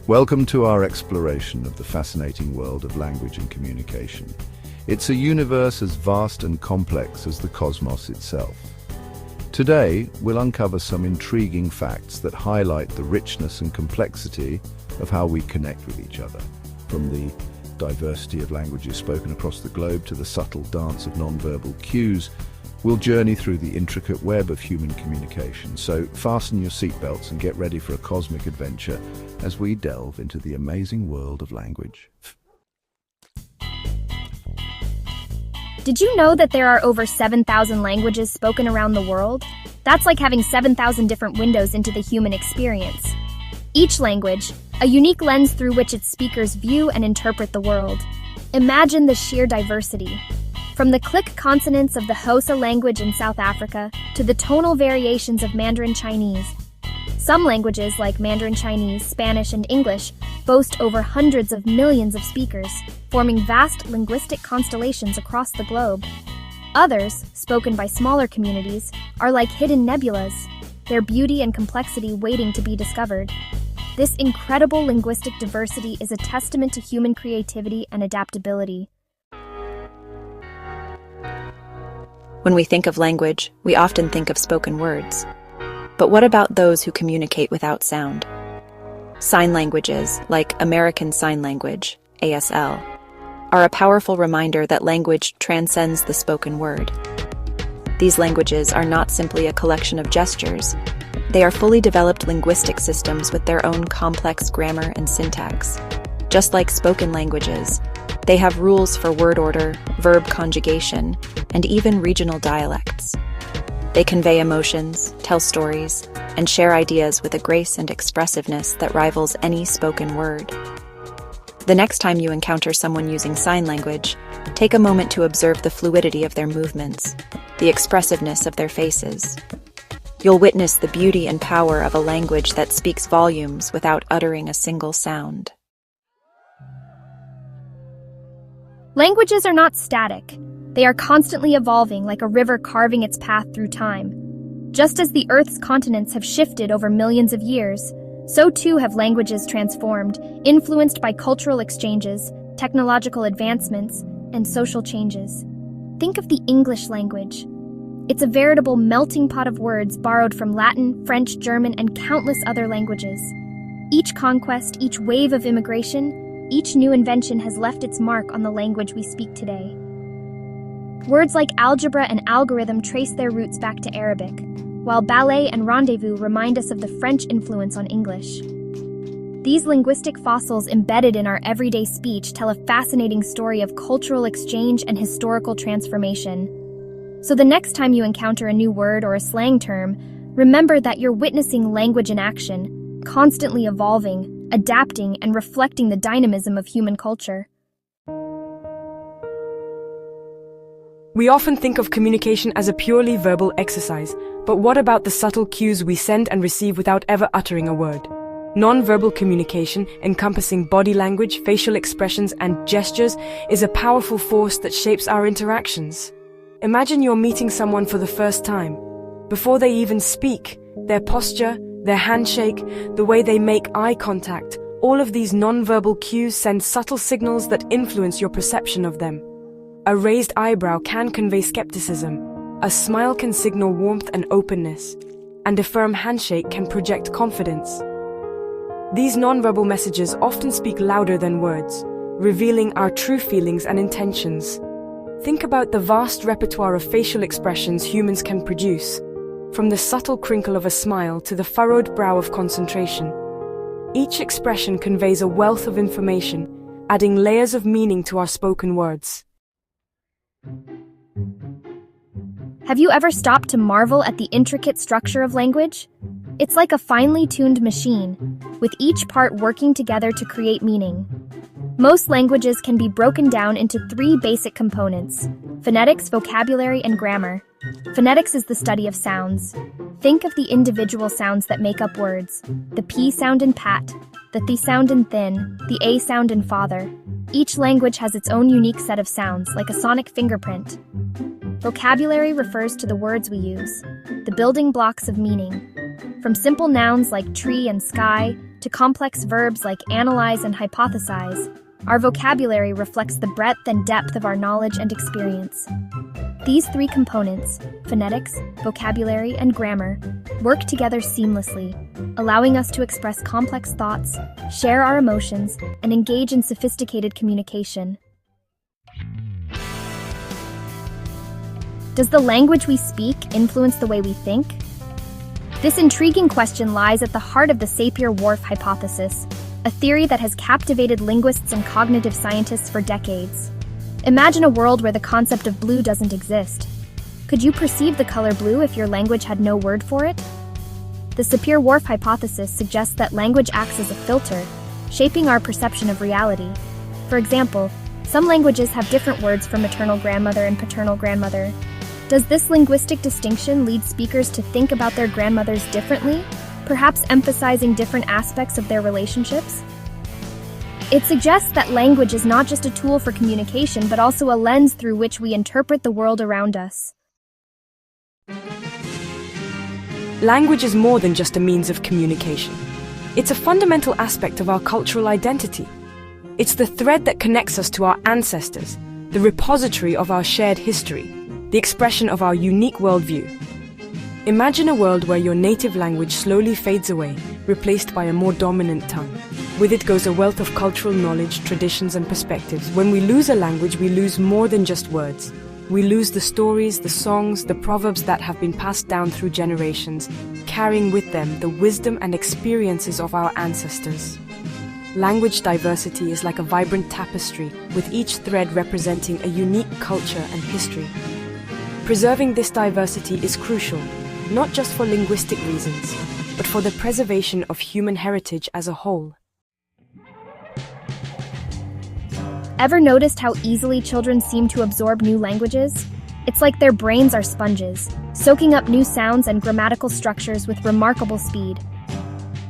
Welcome to our exploration of the fascinating world of language and communication. It's a universe as vast and complex as the cosmos itself. Today, we'll uncover some intriguing facts that highlight the richness and complexity of how we connect with each other. From the diversity of languages spoken across the globe to the subtle dance of nonverbal cues, we'll journey through the intricate web of human communication. So fasten your seatbelts and get ready for a cosmic adventure as we delve into the amazing world of language. Did you know that there are over 7,000 languages spoken around the world? That's like having 7,000 different windows into the human experience. Each language, a unique lens through which its speakers view and interpret the world. Imagine the sheer diversity. From the click consonants of the Xhosa language in South Africa to the tonal variations of Mandarin Chinese. Some languages, like Mandarin Chinese, Spanish, and English, boast over hundreds of millions of speakers, forming vast linguistic constellations across the globe. Others, spoken by smaller communities, are like hidden nebulas, their beauty and complexity waiting to be discovered. This incredible linguistic diversity is a testament to human creativity and adaptability. When we think of language, we often think of spoken words. But what about those who communicate without sound? Sign languages, like American Sign Language, ASL, are a powerful reminder that language transcends the spoken word. These languages are not simply a collection of gestures. They are fully developed linguistic systems with their own complex grammar and syntax. Just like spoken languages, they have rules for word order, verb conjugation, and even regional dialects. They convey emotions, tell stories, and share ideas with a grace and expressiveness that rivals any spoken word. The next time you encounter someone using sign language, take a moment to observe the fluidity of their movements, the expressiveness of their faces. You'll witness the beauty and power of a language that speaks volumes without uttering a single sound. Languages are not static. They are constantly evolving, like a river carving its path through time. Just as the Earth's continents have shifted over millions of years, so too have languages transformed, influenced by cultural exchanges, technological advancements, and social changes. Think of the English language. It's a veritable melting pot of words borrowed from Latin, French, German, and countless other languages. Each conquest, each wave of immigration, each new invention has left its mark on the language we speak today. Words like algebra and algorithm trace their roots back to Arabic, while ballet and rendezvous remind us of the French influence on English. These linguistic fossils embedded in our everyday speech tell a fascinating story of cultural exchange and historical transformation. So the next time you encounter a new word or a slang term, remember that you're witnessing language in action, constantly evolving, adapting, and reflecting the dynamism of human culture. We often think of communication as a purely verbal exercise, but what about the subtle cues we send and receive without ever uttering a word? Non-verbal communication, encompassing body language, facial expressions, and gestures, is a powerful force that shapes our interactions. Imagine you're meeting someone for the first time. Before they even speak, their posture, their handshake, the way they make eye contact, all of these non-verbal cues send subtle signals that influence your perception of them. A raised eyebrow can convey skepticism, a smile can signal warmth and openness, and a firm handshake can project confidence. These nonverbal messages often speak louder than words, revealing our true feelings and intentions. Think about the vast repertoire of facial expressions humans can produce, from the subtle crinkle of a smile to the furrowed brow of concentration. Each expression conveys a wealth of information, adding layers of meaning to our spoken words. Have you ever stopped to marvel at the intricate structure of language? It's like a finely tuned machine, with each part working together to create meaning. Most languages can be broken down into three basic components: phonetics, vocabulary, and grammar. Phonetics is the study of sounds. Think of the individual sounds that make up words: the P sound in pat, the th sound in thin, the A sound in father. Each language has its own unique set of sounds, like a sonic fingerprint. Vocabulary refers to the words we use, the building blocks of meaning. From simple nouns like tree and sky to to complex verbs like analyze and hypothesize, our vocabulary reflects the breadth and depth of our knowledge and experience. These three components, phonetics, vocabulary, and grammar, work together seamlessly, allowing us to express complex thoughts, share our emotions, and engage in sophisticated communication. Does the language we speak influence the way we think? This intriguing question lies at the heart of the Sapir-Whorf hypothesis, a theory that has captivated linguists and cognitive scientists for decades. Imagine a world where the concept of blue doesn't exist. Could you perceive the color blue if your language had no word for it? The Sapir-Whorf hypothesis suggests that language acts as a filter, shaping our perception of reality. For example, some languages have different words for maternal grandmother and paternal grandmother. Does this linguistic distinction lead speakers to think about their grandmothers differently, perhaps emphasizing different aspects of their relationships? It suggests that language is not just a tool for communication, but also a lens through which we interpret the world around us. Language is more than just a means of communication. It's a fundamental aspect of our cultural identity. It's the thread that connects us to our ancestors, the repository of our shared history, the expression of our unique worldview. Imagine a world where your native language slowly fades away, replaced by a more dominant tongue. With it goes a wealth of cultural knowledge, traditions, and perspectives. When we lose a language, we lose more than just words. We lose the stories, the songs, the proverbs that have been passed down through generations, carrying with them the wisdom and experiences of our ancestors. Language diversity is like a vibrant tapestry, with each thread representing a unique culture and history. Preserving this diversity is crucial, not just for linguistic reasons, but for the preservation of human heritage as a whole. Ever noticed how easily children seem to absorb new languages? It's like their brains are sponges, soaking up new sounds and grammatical structures with remarkable speed.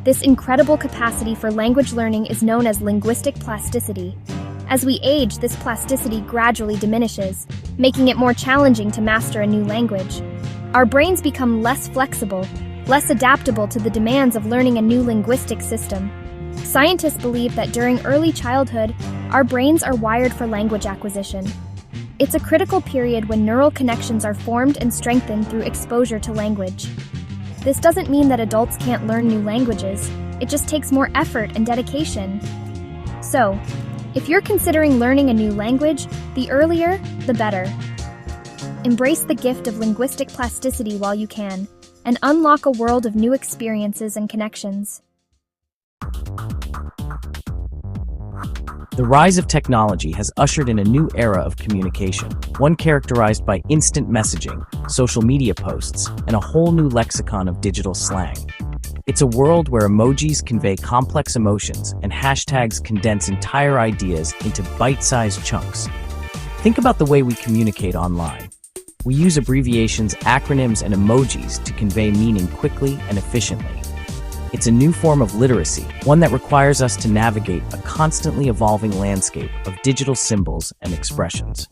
This incredible capacity for language learning is known as linguistic plasticity. As we age, this plasticity gradually diminishes, making it more challenging to master a new language. Our brains become less flexible, less adaptable to the demands of learning a new linguistic system. Scientists believe that during early childhood, our brains are wired for language acquisition. It's a critical period when neural connections are formed and strengthened through exposure to language. This doesn't mean that adults can't learn new languages, it just takes more effort and dedication. So, if you're considering learning a new language, the earlier, the better. Embrace the gift of linguistic plasticity while you can, and unlock a world of new experiences and connections. The rise of technology has ushered in a new era of communication, one characterized by instant messaging, social media posts, and a whole new lexicon of digital slang. It's a world where emojis convey complex emotions and hashtags condense entire ideas into bite-sized chunks. Think about the way we communicate online. We use abbreviations, acronyms, and emojis to convey meaning quickly and efficiently. It's a new form of literacy, one that requires us to navigate a constantly evolving landscape of digital symbols and expressions.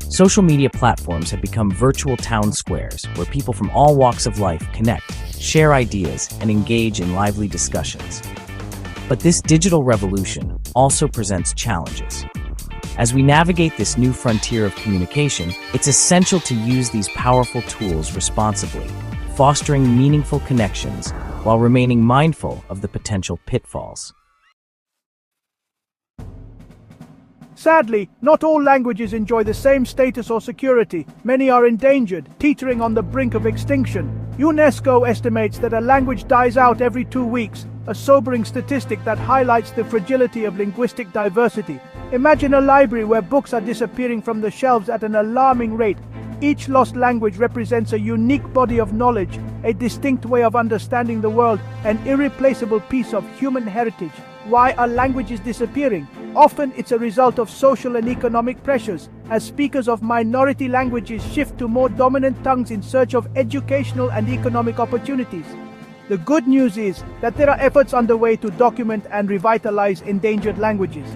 Social media platforms have become virtual town squares where people from all walks of life connect, share ideas, and engage in lively discussions. But this digital revolution also presents challenges. As we navigate this new frontier of communication, it's essential to use these powerful tools responsibly, fostering meaningful connections while remaining mindful of the potential pitfalls. Sadly, not all languages enjoy the same status or security. Many are endangered, teetering on the brink of extinction. UNESCO estimates that a language dies out every 2 weeks, a sobering statistic that highlights the fragility of linguistic diversity. Imagine a library where books are disappearing from the shelves at an alarming rate. Each lost language represents a unique body of knowledge, a distinct way of understanding the world, an irreplaceable piece of human heritage. Why are languages disappearing? Often it's a result of social and economic pressures, as speakers of minority languages shift to more dominant tongues in search of educational and economic opportunities. The good news is that there are efforts underway to document and revitalize endangered languages.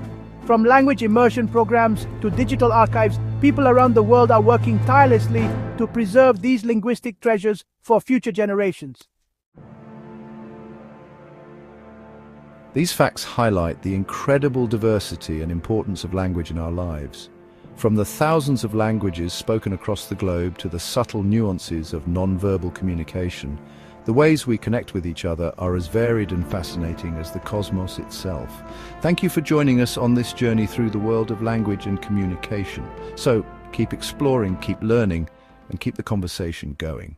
From language immersion programs to digital archives, people around the world are working tirelessly to preserve these linguistic treasures for future generations. These facts highlight the incredible diversity and importance of language in our lives. From the thousands of languages spoken across the globe to the subtle nuances of non-verbal communication, the ways we connect with each other are as varied and fascinating as the cosmos itself. Thank you for joining us on this journey through the world of language and communication. So, keep exploring, keep learning, and keep the conversation going.